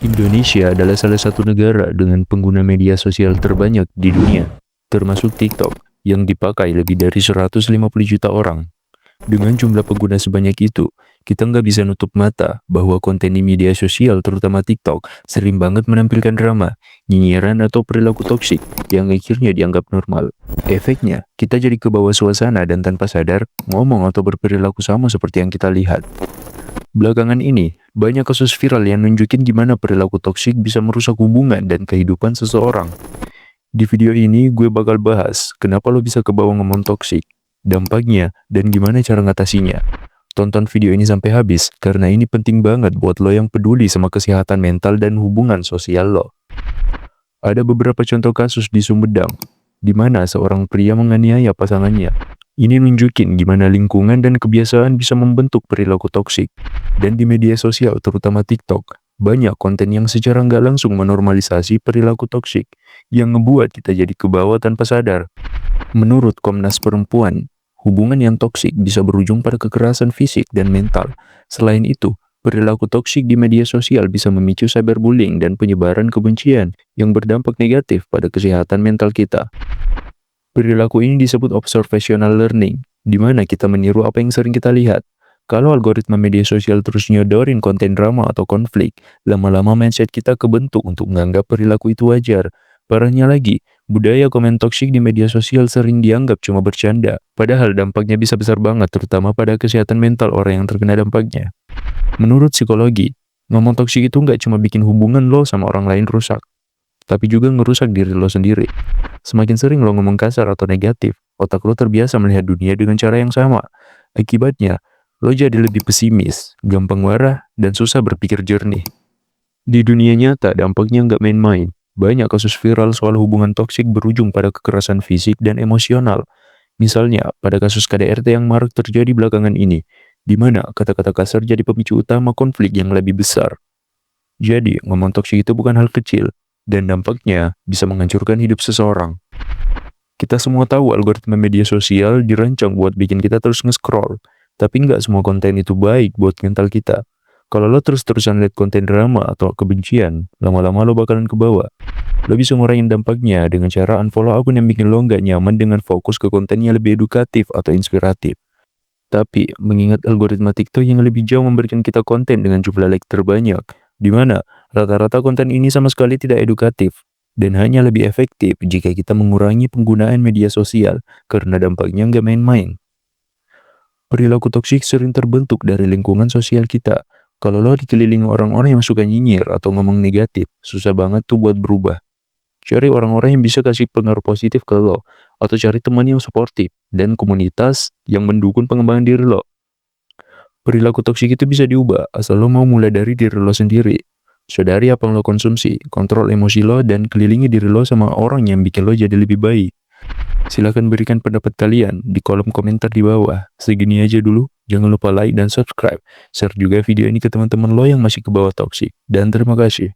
Indonesia adalah salah satu negara dengan pengguna media sosial terbanyak di dunia, termasuk TikTok, yang dipakai lebih dari 150 juta orang. Dengan jumlah pengguna sebanyak itu, kita nggak bisa nutup mata bahwa konten di media sosial, terutama TikTok, sering banget menampilkan drama, nyinyiran, atau perilaku toksik yang akhirnya dianggap normal. Efeknya, kita jadi kebawa suasana dan tanpa sadar, ngomong atau berperilaku sama seperti yang kita lihat. Belakangan ini, banyak kasus viral yang nunjukin gimana perilaku toksik bisa merusak hubungan dan kehidupan seseorang. Di video ini, gue bakal bahas kenapa lo bisa kebawa ngomong toksik, dampaknya, dan gimana cara ngatasinya. Tonton video ini sampai habis, karena ini penting banget buat lo yang peduli sama kesehatan mental dan hubungan sosial lo. Ada beberapa contoh kasus di Sumedang, di mana seorang pria menganiaya pasangannya. Ini nunjukin gimana lingkungan dan kebiasaan bisa membentuk perilaku toksik. Dan di media sosial, terutama TikTok, banyak konten yang secara nggak langsung menormalisasi perilaku toksik, yang ngebuat kita jadi kebawa tanpa sadar. Menurut Komnas Perempuan, hubungan yang toksik bisa berujung pada kekerasan fisik dan mental. Selain itu, perilaku toksik di media sosial bisa memicu cyberbullying dan penyebaran kebencian yang berdampak negatif pada kesehatan mental kita. Perilaku ini disebut observational learning, di mana kita meniru apa yang sering kita lihat. Kalau algoritma media sosial terus nyodorin konten drama atau konflik, lama-lama mindset kita kebentuk untuk menganggap perilaku itu wajar. Parahnya lagi, budaya komen toksik di media sosial sering dianggap cuma bercanda, padahal dampaknya bisa besar banget, terutama pada kesehatan mental orang yang terkena dampaknya. Menurut psikologi, ngomong toksik itu nggak cuma bikin hubungan lo sama orang lain rusak, tapi juga ngerusak diri lo sendiri. Semakin sering lo ngomong kasar atau negatif, otak lo terbiasa melihat dunia dengan cara yang sama. Akibatnya, lo jadi lebih pesimis, gampang marah, dan susah berpikir jernih. Di dunia nyata, dampaknya nggak main-main. Banyak kasus viral soal hubungan toksik berujung pada kekerasan fisik dan emosional. Misalnya, pada kasus KDRT yang marak terjadi belakangan ini, di mana kata-kata kasar jadi pemicu utama konflik yang lebih besar. Jadi, ngomong toksik itu bukan hal kecil, dan dampaknya bisa menghancurkan hidup seseorang. Kita semua tahu algoritma media sosial dirancang buat bikin kita terus nge-scroll, tapi nggak semua konten itu baik buat mental kita. Kalau lo terus-terusan lihat konten drama atau kebencian, lama-lama lo bakalan kebawa. Lo bisa ngurangin dampaknya dengan cara unfollow akun yang bikin lo nggak nyaman dengan fokus ke konten yang lebih edukatif atau inspiratif. Tapi, mengingat algoritma TikTok yang lebih jauh memberikan kita konten dengan jumlah like terbanyak, di mana rata-rata konten ini sama sekali tidak edukatif, dan hanya lebih efektif jika kita mengurangi penggunaan media sosial, karena dampaknya nggak main-main. Perilaku toksik sering terbentuk dari lingkungan sosial kita. Kalau lo dikelilingi orang-orang yang suka nyinyir atau ngomong negatif, susah banget tuh buat berubah. Cari orang-orang yang bisa kasih pengaruh positif ke lo, atau cari teman yang suportif, dan komunitas yang mendukung pengembangan diri lo. Perilaku toksik itu bisa diubah, asal lo mau mulai dari diri lo sendiri. Sadari apa yang lo konsumsi, kontrol emosi lo, dan kelilingi diri lo sama orang yang bikin lo jadi lebih baik. Silahkan berikan pendapat kalian di kolom komentar di bawah. Segini aja dulu, jangan lupa like dan subscribe. Share juga video ini ke teman-teman lo yang masih ke bawah toksik. Dan terima kasih.